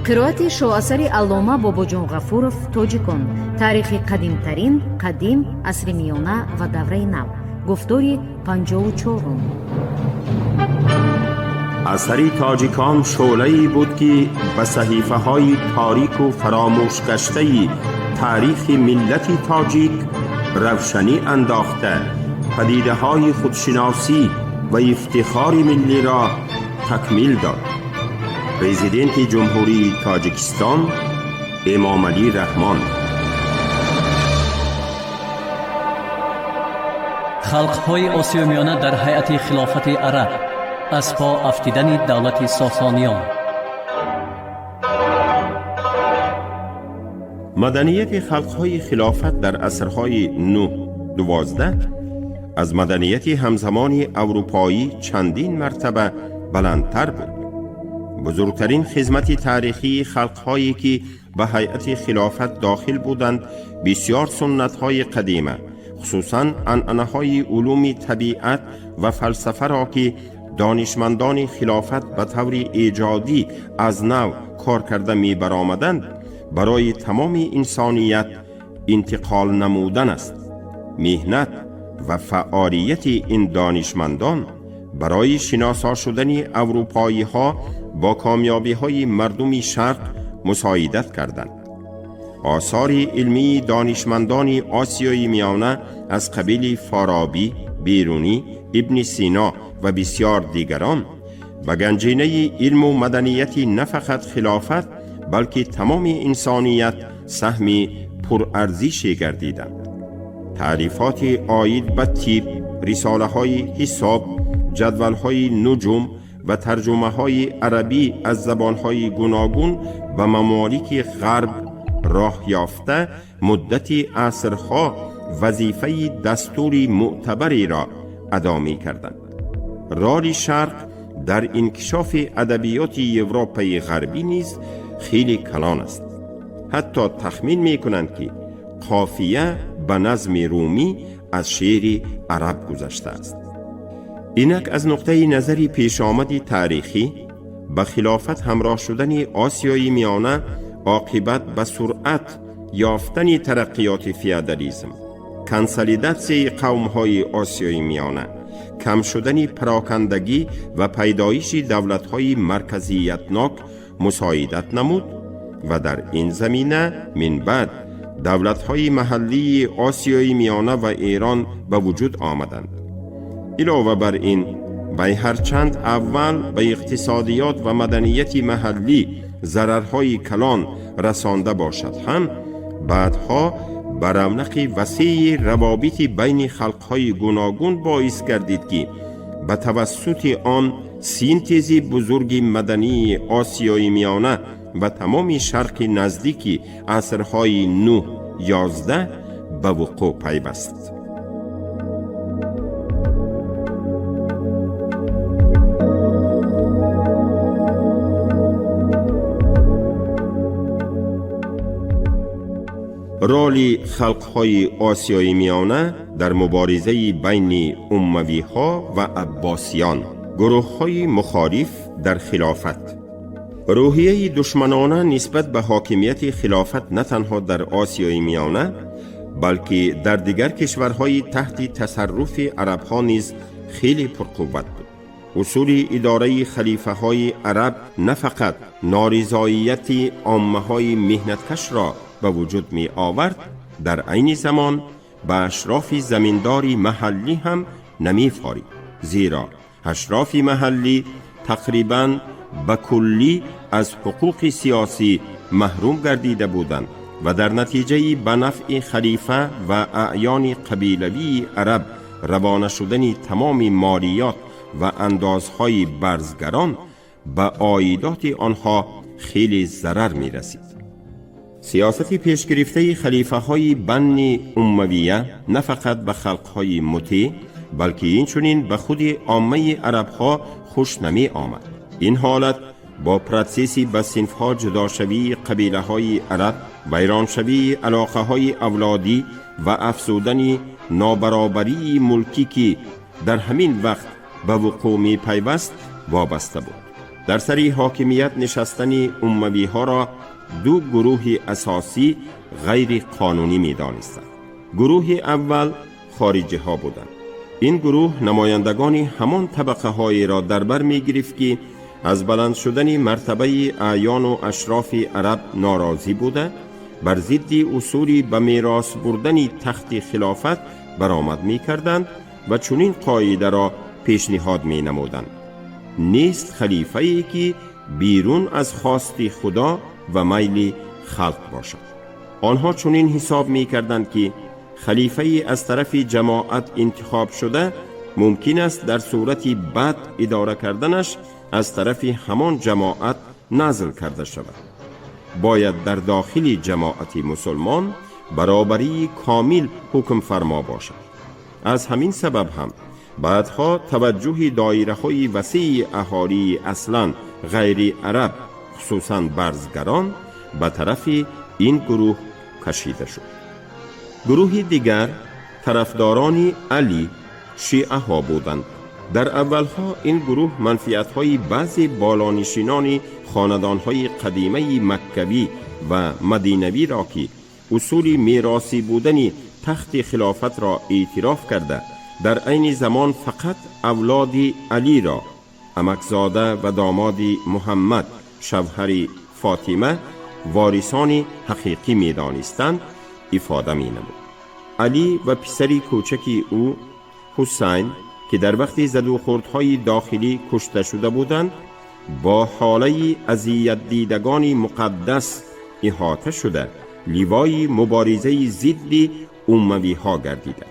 قرائت شاهاثر علامه باباجان غفورов توجیکان، تاریخ قدیمترین، قدیم، عصر میانه و دوره نو. گفتاری 54. اثر تاجیکان شعله‌ای بود که به صحیفه‌های تاریک و فراموش گشته تاریخ ملت تاجیک روشنی انداخته، پدیده‌های خودشناسی و افتخار ملی را تکمیل داد. پرزیدنت جمهوری تاجیکستان امام علی رحمان. خلق‌های آسیای میانه در هیئت خلافت عرب، از پا افتیدن دولت ساسانیان. مدنیت خلق‌های خلافت در عصرهای 9-12 از مدنیت همزمان اروپایی چندین مرتبه بلندتر بود. بزرگترین خدمت تاریخی خلق‌هایی که به هیئت خلافت داخل بودند، بسیار سنت‌های قدیمه، خصوصاً عنعنه‌های علوم طبیعت و فلسفه را که دانشمندان خلافت به طور ایجادی از نو کار کرده می برآمدند، برای تمام انسانیت انتقال نمودن است. مهنت و فعالیت این دانشمندان برای شناسا شدن اروپایی ها با کامیابی های مردم شرق مساعدت کردند. آثار علمی دانشمندان آسیای میانه از قبیل فارابی، بیرونی، ابن سینا و بسیار دیگران به گنجینه علم و مدنیت نه فقط خلافت بلکه تمام انسانیت سهمی پرارزشی گردیدند. تعریفات عاید به طب، رساله های حساب، جدول های نجوم و ترجمه های عربی از زبان های گوناگون و ممالک غرب راه یافته مدت عصرها وظیفه دستوری معتبری را ادا می کردند. راه شرق در انکشاف ادبیات اروپای غربی نیز خیلی کلان است. حتی تخمین می کنند که قافیه به نظم رومی از شعر عرب گذشته است. اینک از نقطه نظری پیش آمد تاریخی به خلافت همراه شدن آسیای میانه عاقبت به سرعت یافتن ترقیات فیودالیسم، کنسالیداسیون قوم‌های آسیای میانه، کم شدن پراکندگی و پیدایش دولت‌های مرکزیتناک مساعدت نمود و در این زمینه من بعد دولت‌های محلی آسیای میانه و ایران به وجود آمدند. علاوه بر این، به هرچند اول به اقتصادیات و مدنیت محلی ضررهای کلان رسانده باشد هم، بعدها به رونق وسیع روابط بین خلقهای گوناگون باعث گردید که به توسط آن سینتزی بزرگ مدنی آسیای میانه و تمام شرق نزدیک عصرهای 9-11 به وقوع پیوست. رول خلقهای آسیای میانه در مبارزه بین اموی ها و عباسیان، گروه های مخالف در خلافت. روحیه دشمنانه نسبت به حاکمیت خلافت نه تنها در آسیای میانه بلکه در دیگر کشورهای تحت تصرف عرب ها نیز خیلی پرقوت بود. اصول اداره خلیفه های عرب نه فقط نارضایت عامه های مهنتکش را به وجود می آورد، در عین زمان به اشراف زمینداری محلی هم نمی فارید، زیرا اشراف محلی تقریباً به کلی از حقوق سیاسی محروم گردیده بودند و در نتیجه به نفع خلیفه و اعیان قبیلوی عرب روانه شدن تمام مالیات و اندازهای برزگران به عایدات آنها خیلی ضرر می رسید. سیاست پیشگرفته خلیفه های بنی امویه نه فقط به خلق های مطیع بلکه اینچنین به خود عامه عرب ها خوش نمی آمد. این حالت با پراتسیسی به صنفها جدا شوی قبیله های عرب، ویران شوی علاقه های اولادی و افزودن نابرابری ملکی که در همین وقت به وقوع می پیوست وابسته بود. در سری حاکمیت نشستن اموی ها را دو گروه اساسی غیر قانونی می دانستند. گروه اول خارجی ها بودند. این گروه نمایندگان همان طبقه هایی را در بر می گرفت که از بلند شدن مرتبه اعیان و اشراف عرب ناراضی بوده، بر ضد اصولی به میراث بردن تخت خلافت برآمد می کردند و چنین قاعده را پیشنهاد می نمودند: نیست خلیفه‌ای که بیرون از خواست خدا و میل خلق باشد. آنها چنین حساب می کردند که خلیفه از طرف جماعت انتخاب شده ممکن است در صورت بد اداره کردنش از طرف همان جماعت نازل کرده شود. باید در داخل جماعت مسلمان برابری کامل حکم فرما باشد. از همین سبب هم بعدها توجه دایره های وسیع اهالی اصلا غیر عرب خصوصا برزگران به طرف این گروه کشیده شد. گروه دیگر طرفداران علی شیعه ها بودند. در اولها این گروه منفعت های بعضی بالانشینان خاندان های قدیمه مکوی و مدینوی را که اصول میراثی بودن تخت خلافت را اعتراف کرده، در عین زمان فقط اولاد علی را عمکزاده و داماد محمد شوهر فاطمه وارثان حقیقی می دانستند افاده می نمود. علی و پسری کوچکی او حسین که در وقت زد و خوردهای داخلی کشته شده بودند، با حاله اذیت دیدگان مقدس احاطه شده لیوای مبارزه ضد اموی ها گردیدند.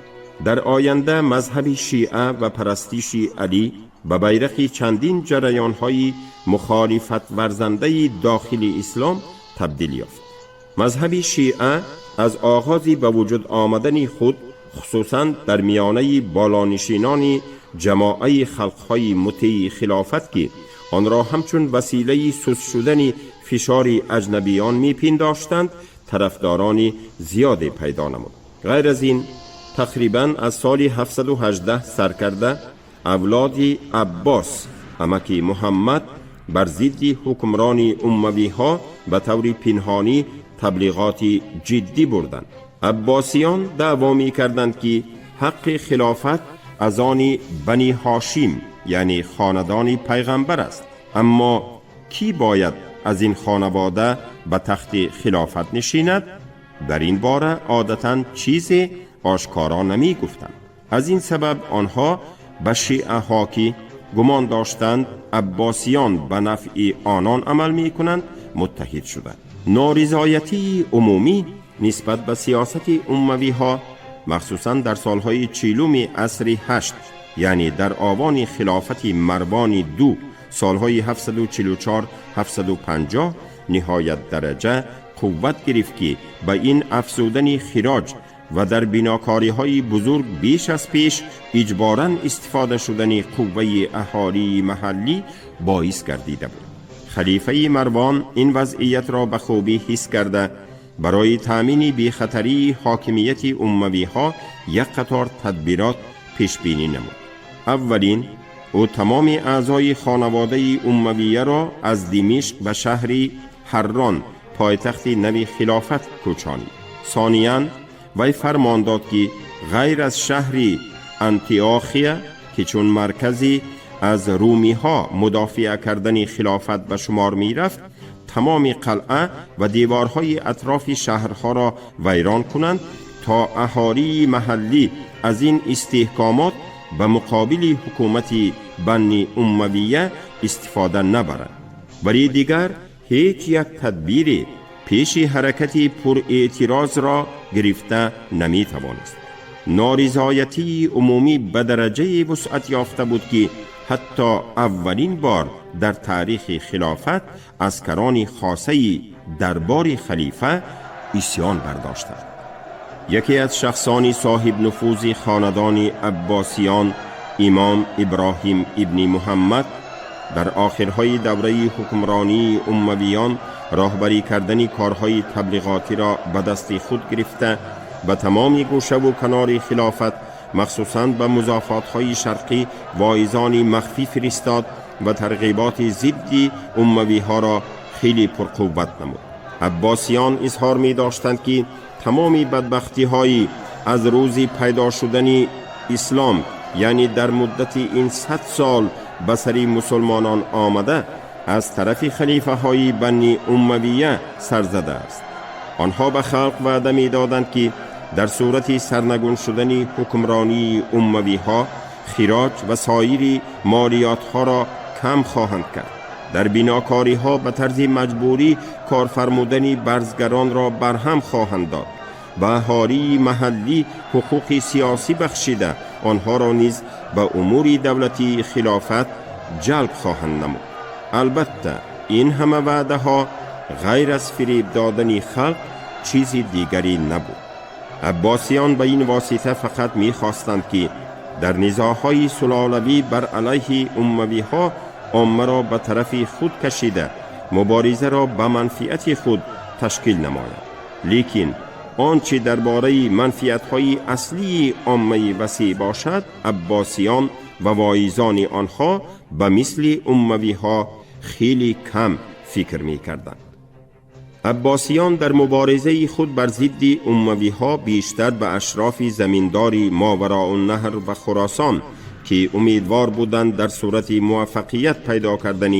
در آینده مذهب شیعه و پرستش علی به بیرق چندین جریان های مخالفت ورزنده داخل اسلام تبدیل یافت. مذهب شیعه از آغازی به وجود آمدن خود خصوصا در میانه بالانشینان جماعه خلقهای مطیع خلافت که آن را همچون وسیله سوس شدن فشار اجنبیان میپنداشتند طرفداران زیادی پیدا نمود. غیر از این تقریبا از سال 718 سرکرده اولاد عباس عمک محمد بر ضد حکمران اموی ها به طور پنهانی تبلیغات جدی بردند. عباسیان دعوا می کردند که حق خلافت از آن بنی هاشم یعنی خاندان پیغمبر است، اما کی باید از این خانواده به تخت خلافت نشیند؟ در این باره عادتاً چیزی آشکارا نمی گفتند. از این سبب آنها به شیعه ها که گمان داشتند عباسیان به نفع آنان عمل می کنند متحد شدند. نارضایتی عمومی نسبت به سیاست اموی ها مخصوصا در سالهای 40 عصر 8 یعنی در آوان خلافت مروان دو سالهای 744-750 نهایت درجه قوت گرفت که به این افزودن خراج و در بناکاری های بزرگ بیش از پیش اجباراً استفاده شدن قوه اهالی محلی باعث گردیده بود. خلیفه مروان این وضعیت را به خوبی حس کرده برای تامین بی‌خطری حاکمیت اموی ها یک قطار تدبیرات پیش بینی نمود. اولین، او تمام اعضای خانواده امویه را از دمشق به شهر حران پایتخت نوی خلافت کوچانید. ثانیاً وی فرمان داد که غیر از شهر انتیاخیه که چون مرکزی از رومی ها مدافع کردن خلافت به شمار می رفت، تمام قلعه و دیوارهای اطراف شهرها را ویران کنند تا اهالی محلی از این استحکامات به مقابل حکومت بنی امویه استفاده نبرند. ولی دیگر هیچ یک تدبیر پیش حرکت پر اعتراض را گرفته نمی توانست. نارضایتی عمومی به درجه وسعت یافته بود که حتی اولین بار در تاریخ خلافت عسکران خاصه دربار خلیفه عصیان برداشتند. یکی از شخصان صاحب نفوذ خاندان عباسیان امام ابراهیم ابن محمد در آخرهای دوره حکمرانی امویان راهبری کردن کارهای تبلیغاتی را به دست خود گرفته به تمام گوشه و کنار خلافت مخصوصاً به مضافات‌های شرقی واعظان مخفی فرستاد و ترغیبات ضد اموی‌ها را خیلی پرقوت نمود. عباسیان اظهار می داشتند که تمام بدبختی‌های از روز پیدا شدن اسلام، یعنی در مدت این 100 سال به سر مسلمانان آمده، از طرف خلیفه های بنی امویه سر زده است. آنها به خلق وعده می دادند که در صورت سرنگون شدن حکمرانی اموی ها خراج و سایر مالیات ها را کم خواهند کرد. در بناکاری ها به طرز مجبوری کارفرمودن برزگران را برهم خواهند داد. به اهالی محلی حقوق سیاسی بخشیده آنها را نیز به امور دولتی خلافت جلب خواهند نمود. البته این همه وعده ها غیر از فریب دادن خلق چیزی دیگری نبود. عباسیان به این واسطه فقط می خواستند که در نزاعهای سلالوی بر علیه اموی ها عامه را به طرف خود کشیده مبارزه را به منفعت خود تشکیل نماید. لیکن آنچه درباره منفعت‌های اصلی عامه وسیع باشد، عباسیان و واعظان آنها به مثل اموی‌ها خیلی کم فکر می‌کردند. عباسیان در مبارزه خود بر ضد اموی‌ها بیشتر به اشراف زمینداری ماوراء النهر و خراسان که امیدوار بودند در صورت موفقیت پیدا کردن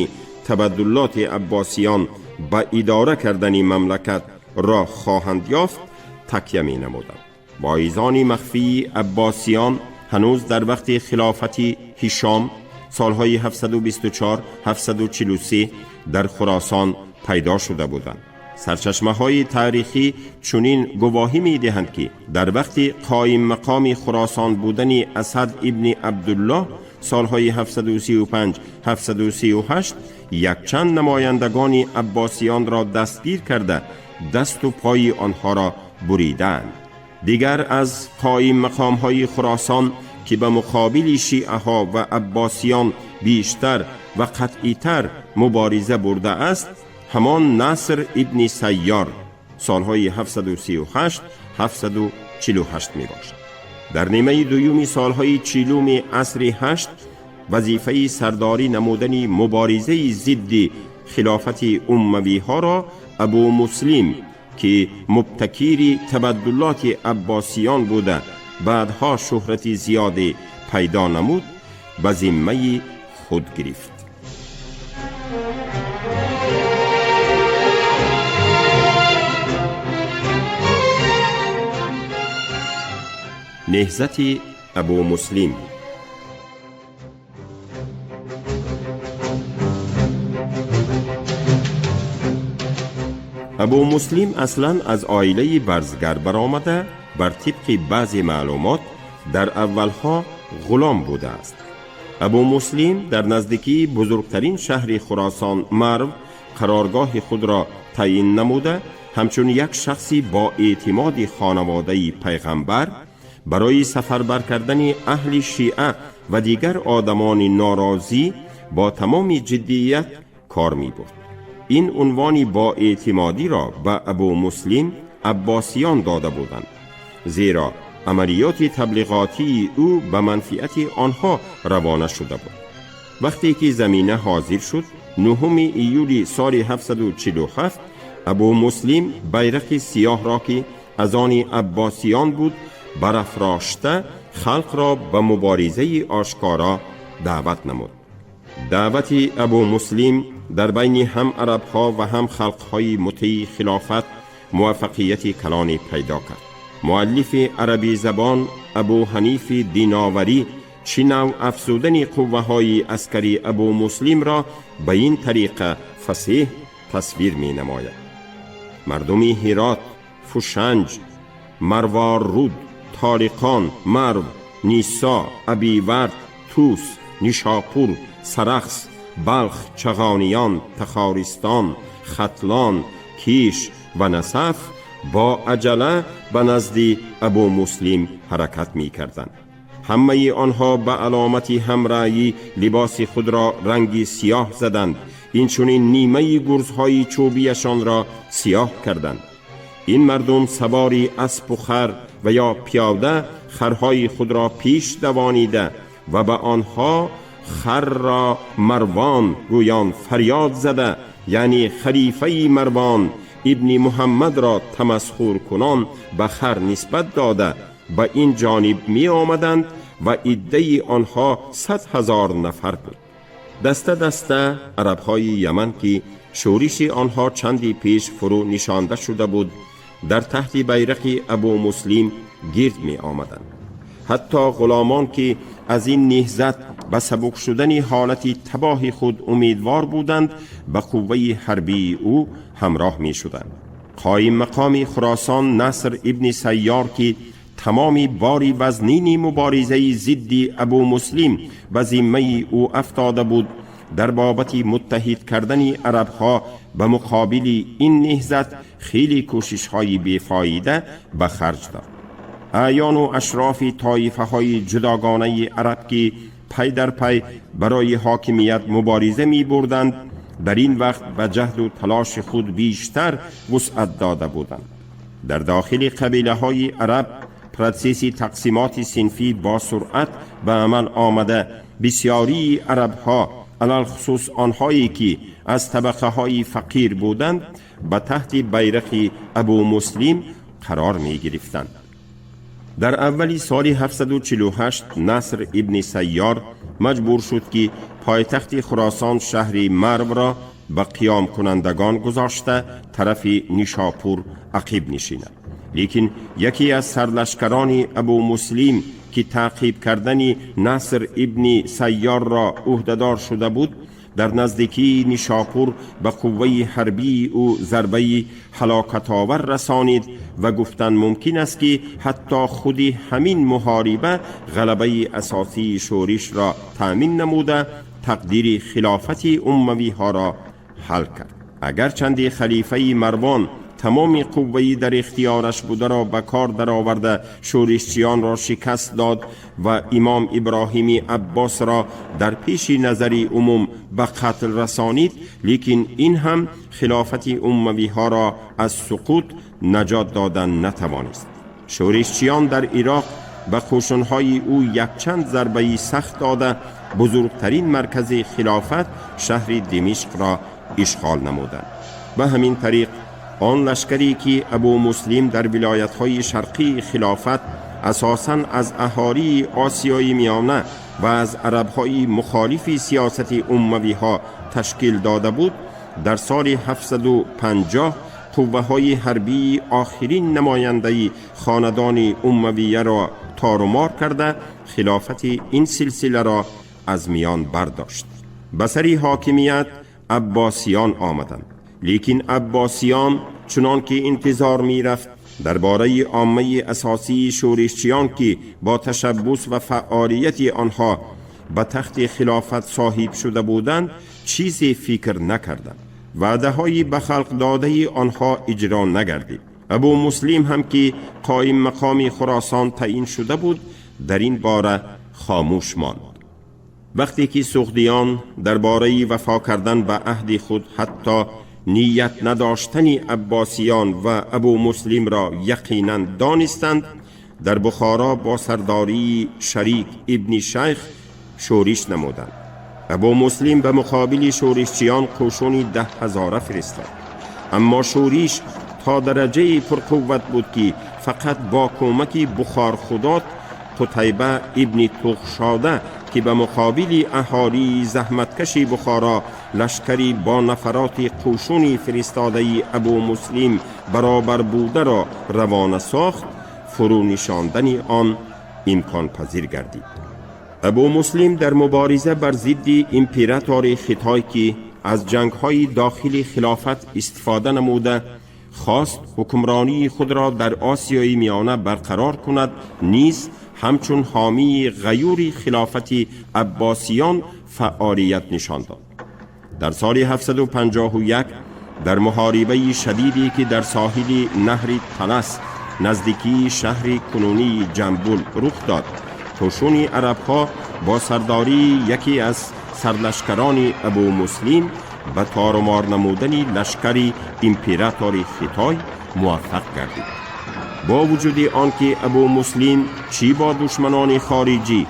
تبدلات عباسیان به اداره کردن مملکت را خواهند یافت تکیه می نمودند. واعظان مخفی عباسیان هنوز در وقت خلافت هشام سالهای 724-743 در خراسان پیدا شده بودند. سرچشمه های تاریخی چنین گواهی می دهند که در وقت قایم مقام خراسان بودن اسد ابن عبدالله سالهای 735-738 یک چند نمایندگان عباسیان را دستگیر کرده دست و پای آنها را بریدند. دیگر از قایم مقام های خراسان که به مقابل شیعه ها و عباسیان بیشتر و قطعی تر مبارزه برده است همان نصر ابن سیار سالهای 738-748 می باشد. در نیمه دویوم سالهای 40 عصر 8 وظیفه سرداری نمودن مبارزه ضد خلافت اموی ها را ابو مسلم که مبتکر تبدلات عباسیان بوده بعدها شهرت زیادی پیدا نمود به ذمه خود گرفت. نهضت ابو مسلم. ابو مسلم اصلا از عائله برزگر برآمده بر طبق بعض معلومات در اولها غلام بوده است. ابو مسلم در نزدیکی بزرگترین شهر خراسان مرو قرارگاه خود را تعیین نموده همچون یک شخصی با اعتماد خانواده پیغمبر برای سفربر کردن اهل شیعه و دیگر آدمان ناراضی با تمام جدیت کار می برد. این عنوان با اعتمادی را به ابو مسلم عباسیان داده بودند، زیرا عملیات تبلیغاتی او به منفعت آنها روانه شده بود. وقتی که زمینه حاضر شد 9 ایول سال 747 ابو مسلم بیرق سیاه را که از آن عباسیان بود برافراشته خلق را به مبارزه آشکارا دعوت نمود. دعوت ابو مسلم در بین هم عربها و هم خلقهای مطیع خلافت موفقیت کلانی پیدا کرد. مؤلف عربی زبان ابو حنیف دیناوری چه نوع افزودن قوه های عسکری ابو مسلم را به این طریقه فصیح تصویر می نماید. مردم هرات، فشنج، مروار رود، طارقان، مرو، نیسا، ابیورد، توس، نیشاپور، سرخس، بلخ، چغانیان، تخارستان، ختلان، کیش و نصف با عجله به نزد ابو مسلم حرکت می کردند. همه آنها به علامت همرأیی لباس خود را رنگی سیاه زدند، اینچنین نیمه گرزهای چوبیشان را سیاه کردند. این مردم سواری اسب و خر و یا پیاده خرهای خود را پیش دوانیده و به آنها خر را مروان گویان فریاد زده، یعنی خلیفه مروان ابن محمد را تمسخر کنان به خر نسبت داده به این جانب می آمدند و عده آنها 100,000 نفر بود. دسته دسته عربهای یمن که شورش آنها چندی پیش فرو نشانده شده بود در تحت بیرق ابو مسلم گرد می آمدند. حتی غلامان که از این نهضت به سبک شدن حالت تباه خود امیدوار بودند به قوه حربی او همراه می شدند. قایم مقام خراسان نصر ابن سیار که تمامی باری وزنین مبارزه ضد ابو مسلم به ذمه او افتاده بود، در بابت متحد کردن عربها به مقابل این نهضت خیلی کوشش‌های بیفایده به خرج داد. اعیان و اشراف طایفه های جداگانه عرب که پی در پی برای حاکمیت مبارزه می بردند در این وقت به جهد و تلاش خود بیشتر وسعت داده بودند. در داخل قبیله های عرب پروسس تقسیمات صنفی با سرعت به عمل آمده. بسیاری عرب ها علال خصوص آنهایی که از طبقه های فقیر بودند به تحت بیرق ابو مسلم قرار می گرفتند. در اولی سال 748 نصر ابن سیار مجبور شد که پایتخت خراسان شهر مرو را به قیام کنندگان گذاشته طرف نیشاپور عقب نشیند. لیکن یکی از سرلشکران ابو مسلم که تعقیب کردن نصر ابن سیار را عهدهدار شده بود در نزدیکی نیشاپور به قوه حربی او ضربه هلاکت آور رسانید و گفتن ممکن است که حتی خود همین محاربه غلبه اساسی شورش را تأمین نموده تقدیر خلافت اموی ها را حل کرد. اگرچند خلیفه مروان تمام قوه‌ای در اختیارش بوده را به کار درآورده شورشچیان را شکست داد و امام ابراهیم عباس را در پیش نظر عموم به قتل رسانید، لیکن این هم خلافت اموی ها را از سقوط نجات دادن نتوانست. شورشچیان در عراق به قوشنهای او یک چند ضربه سخت داده بزرگترین مرکز خلافت شهر دمشق را اشغال نمودند. به همین طریق آن لشکری که ابو مسلم در ولایت‌های شرقی خلافت اساساً از اهالی آسیای میانه و از عرب‌های مخالف سیاست اموی‌ها تشکیل داده بود، در سال 750 قوه‌های حربی آخرین نماینده خاندان امویه را تارومار کرده خلافت این سلسله را از میان برداشت. به سر حاکمیت عباسیان آمدند، لیکن عباسیان چنان که انتظار می رفت درباره عامه اساسی شورشچیان که با تشبث و فعالیت آنها به تخت خلافت صاحب شده بودند چیزی فکر نکردند. وعده های به خلق داده آنها اجرا نگردید. ابو مسلم هم که قایم مقام خراسان تعیین شده بود در این باره خاموش ماند. وقتی که سغدیان درباره وفا کردن به عهد خود حتی نیت نداشتن عباسیان و ابو مسلم را یقینا دانستند، در بخارا با سرداری شریک ابن شیخ شورش نمودند. ابو مسلم به مقابل شورشچیان قوشونی 10,000 فرستاد، اما شورش تا درجه پرقوت بود که فقط با کمک بخار خدات قتیبه ابن تغشاده که به مقابل اهالی زحمتکش بخارا لشکری با نفرات قوشونی فرستاده ابو مسلم برابر بوده را روانه ساخت، فرو نشاندن آن امکان پذیر گردید. ابو مسلم در مبارزه بر ضد امپراتور خیتای که از جنگ‌های داخلی خلافت استفاده نموده خواست حکمرانی خود را در آسیای میانه برقرار کند، نیز همچون حامی غیور خلافت عباسیان فعالیت نشان داد. در سال 751 در محاربه شدیدی که در ساحل نهر طلس نزدیکی شهر کنونی جنبول رخ داد، توشون عرب‌ها با سرداری یکی از سرلشکران ابو مسلم به تارمار نمودن لشکری امپراتوری خیتای موفق گردید. با وجود آنکه ابو مسلم چی با دشمنان خارجی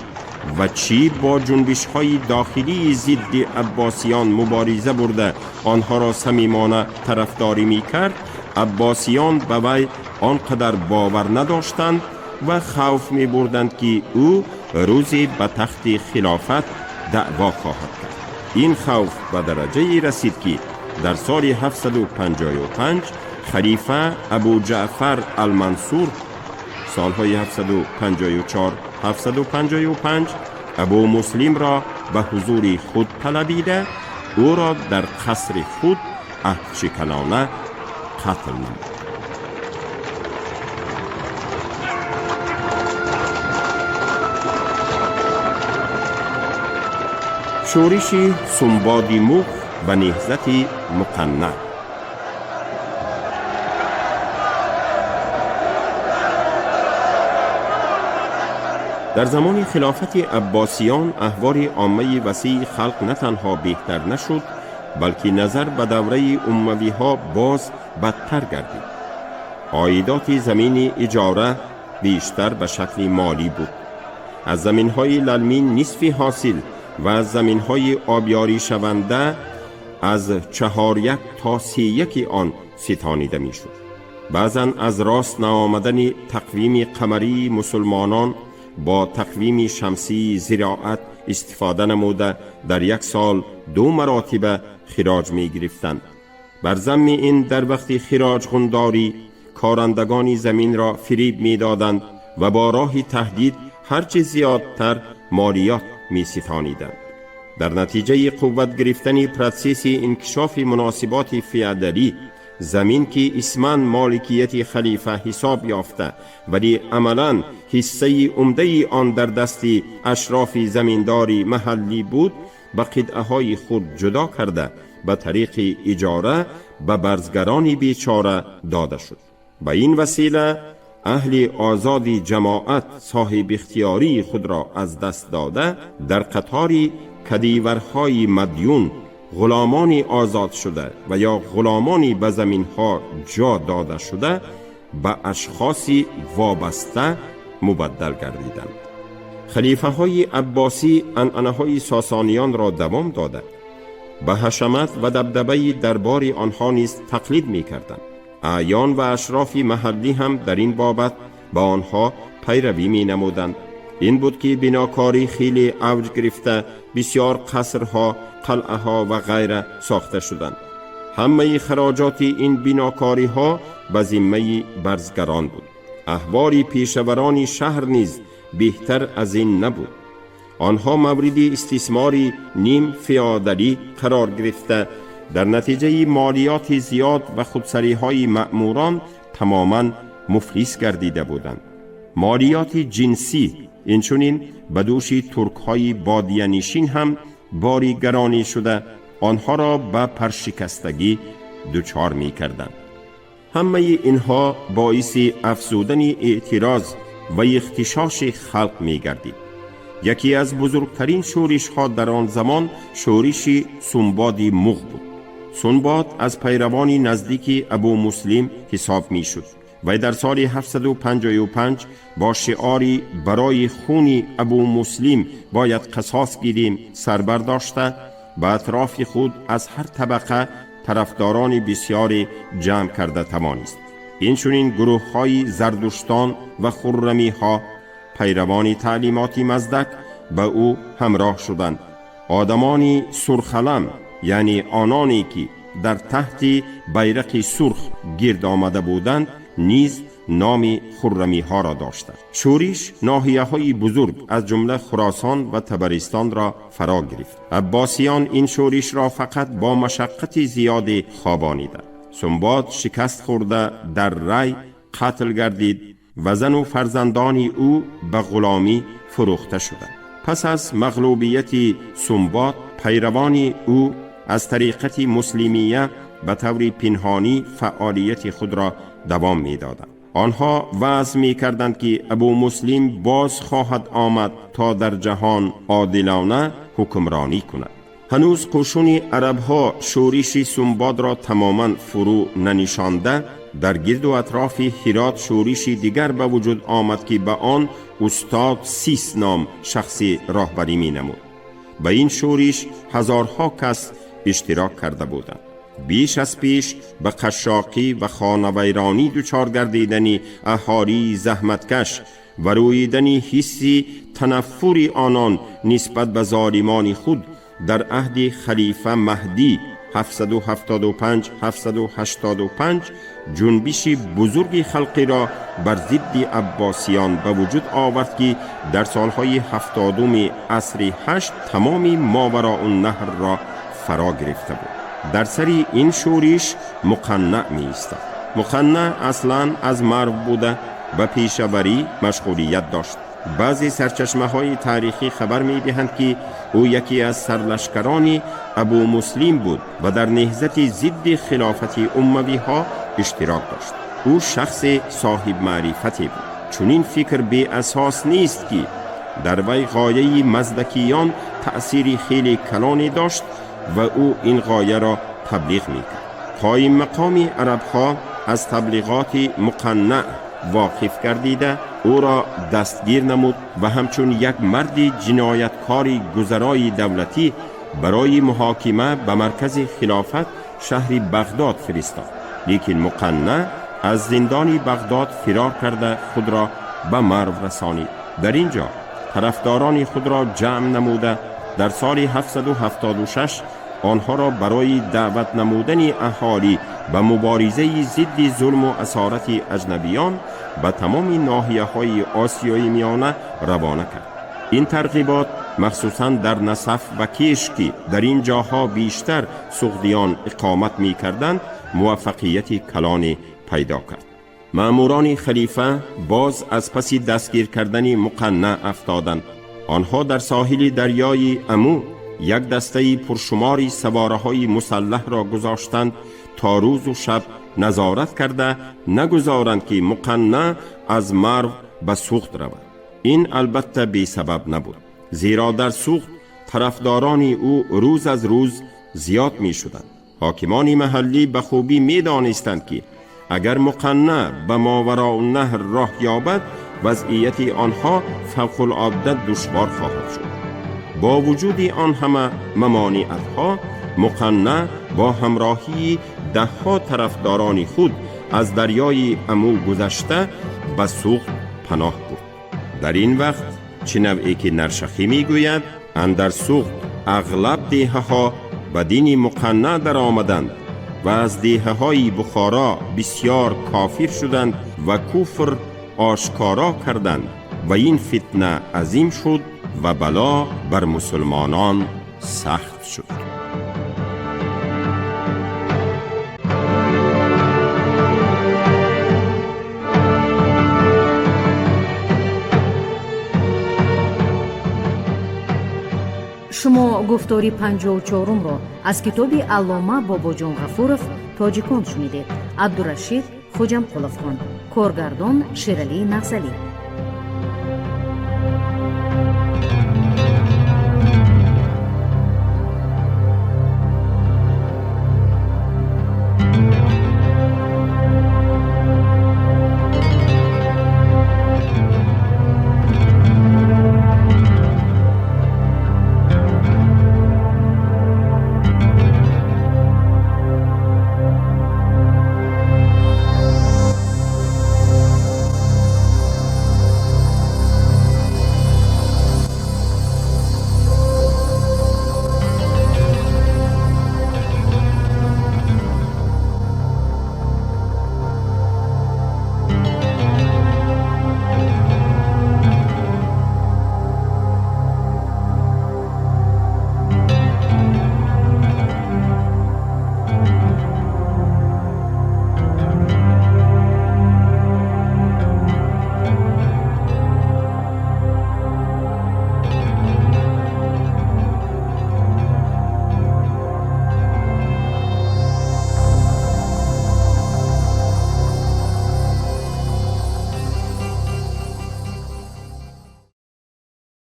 و چی با جنبش‌های داخلی ضد عباسیان مبارزه برده آنها را صمیمانه طرفداری می‌کرد، عباسیان به وی آنقدر باور نداشتند و خوف می‌بردند که او روزی به تخت خلافت دعوا خواهد کرد. این خوف به درجه رسید که در سال 755 خلیفه ابو جعفر المنصور سالهای 754-755 ابو مسلم را به حضور خود طلبیده او را در قصر خود عهدشکنانه قتل نمود. شورش سنباد مغ و نهضت مقنع. در زمان خلافت عباسیان احوال عامه وسیع خلق نه تنها بهتر نشد بلکه نظر به دوره اموی ها باز بدتر گردید. عایدات زمین اجاره بیشتر به شکل مالی بود. از زمین های للمین نصف حاصل و از زمین های آبیاری شونده از 4/1 تا 3/1 آن ستانیده می شد. بعضن از راست نآمدن تقویم قمری مسلمانان با تقویم شمسی زراعت استفاده نموده در یک سال 2 مراتب خراج می گرفتند. بر ضمن این در وقت خراج غنداری کارندگان زمین را فریب می دادند و با راه تهدید هرچه زیادتر مالیات می ستانیدند. در نتیجه قوت گرفتن پروسس انکشاف مناسبات فیودالی زمین که اسماً مالکیت خلیفه حساب یافته ولی عملاً حصه عمده آن در دست اشراف زمینداری محلی بود، به قطعه‌های خود جدا کرده به طریق اجاره به برزگران بیچاره داده شد. به این وسیله اهل آزاد جماعت صاحب اختیاری خود را از دست داده در قطار کدیورهای مدیون غلامان آزاد شده و یا غلامان به زمین‌ها جا داده شده به اشخاصی وابسته مبدل گردیدند. خلیفه های عباسی عنعنه‌های ساسانیان را دوام داده به حشمت و دبدبه دربار آنها نیز تقلید می کردند. اعیان و اشراف محلی هم در این بابت با آنها پیروی می نمودند. این بود که بناکاری خیلی اوج گرفته بسیار قصرها، قلعه ها و غیره ساخته شدند. همه خراجات این بناکاری ها به ذمه برزگران بود. احوال پیشوران شهر نیز بهتر از این نبود. آنها مورد استثمار نیم فیودالی قرار گرفته در نتیجه مالیات زیاد و خودسری های مأموران تماما مفلس گردیده بودند. مالیات جنسی اینچنین به دوش ترک های بادیه نشین هم باری گرانی شده آنها را به پرشکستگی دچار می کردند. همه اینها باعث افزودن اعتراض و اختشاش خلق می گردید. یکی از بزرگترین شورش ها در آن زمان شورش سنباد مغ بود. سنباد از پیروان نزدیک ابو مسلم حساب می شد و در سال 755 با شعاری برای خون ابو مسلم باید قصاص گیریم سربرداشته به اطراف خود از هر طبقه طرفداران بسیاری جمع کرده توانست. اینچنین گروه های زردشتان و خرمی ها پیروان تعلیمات مزدک به او همراه شدند. آدمانی سرخلم یعنی آنانی که در تحت بیرق سرخ گرد آمده بودند نیز نام خرمی ها را داشتند. شورش ناحیه های بزرگ از جمله خراسان و تبرستان را فرا گرفت. عباسیان این شورش را فقط با مشقت زیاد خوابانیدند. سنباد شکست خورده در ری قتل گردید و زن و فرزندان او به غلامی فروخته شدند. پس از مغلوبیت سنباد پیروان او از طریقت مسلمیه به طور پنهانی فعالیت خود را دوام می دادند. آنها وعظ می کردند که ابو مسلم باز خواهد آمد تا در جهان عادلانه حکمرانی کند. هنوز قشون عرب ها شورش سنباد را تماما فرو ننشانده، در گرد و اطراف هرات شورشی دیگر به وجود آمد که به آن استاد سیس نام شخصی راهبری می نمود. به این شورش هزارها کس اشتراک کرده بودند. بیش از پیش به قشاقی و خانویرانی دچار گردیدنی اهالی زحمتکش و رویدنی حسی تنفری آنان نسبت به ظالمان خود در عهد خلیفه مهدی 775-785 جنبش بزرگ خلقی را بر ضد عباسیان به وجود آورد که در سالهای 70 عصر 8 تمام ماوراء النهر را فرا گرفته بود. در سر این شورش مقنع می ایستاد. مقنع اصلا از مرو بوده و پیشوری مشغولیت داشت. بعضی سرچشمه های تاریخی خبر می دهند که او یکی از سرلشکران ابو مسلم بود و در نهضت ضد خلافت اموی ها اشتراک داشت. او شخص صاحب معرفتی بود. چون این فکر بی اساس نیست که در وی غایه مزدکیان تأثیر خیلی کلانی داشت و او این غایه را تبلیغ می کرد. قایم مقام عرب ها از تبلیغات مقنع واقف گردیده او را دستگیر نمود و همچون یک مرد جنایتکار گذرای دولتی برای محاکمه به مرکز خلافت شهر بغداد فرستاد. لیکن مقنع از زندان بغداد فرار کرده خود را به مرو رسانید. در اینجا طرفداران خود را جمع نموده در سال 776 آنها را برای دعوت نمودن اهالی به مبارزه ضد ظلم و اسارت اجنبیان به تمام ناحیه‌های آسیای میانه روانه کرد. این ترغیبات مخصوصاً در نصف و کیش که در این جاها بیشتر سغدیان اقامت می کردند موفقیت کلان پیدا کرد. مأموران خلیفه باز از پس دستگیر کردن مقنع افتادند. آنها در ساحل دریای امو یک دسته پرشماری سواره‌های مسلح را گذاشتند تا روز و شب نظارت کرده نگذارند که مقنع از مرو به سوخت رود. این البته بی سبب نبود، زیرا در سوخت طرفداران او روز از روز زیاد می شدند. حاکمان محلی به خوبی می دانستند که اگر مقنع به ماوراء النهر راه یابد وضعیت آنها فوق العاده دشوار خواهد شد. با وجود آن همه ممانعت‌ها مقنع با همراهی ده‌ها طرفداران خود از دریای امو گذشته به سوخت پناه برد. در این وقت چنوعی که نرشخی میگوید اندر سوخت اغلب دیه‌ها به دین مقنع در آمدند و از دیه‌های بخارا بسیار کافر شدند و کفر آشکارا کردند و این فتنه عظیم شد و بلا بر مسلمانان سخت شد. شما گفتاری 54 را از کتاب علامه باباجان غفورов تاجیکان شنیدید. عبدالرشید خوجامقуловхон، کارگردان شیرعلی نغزلی.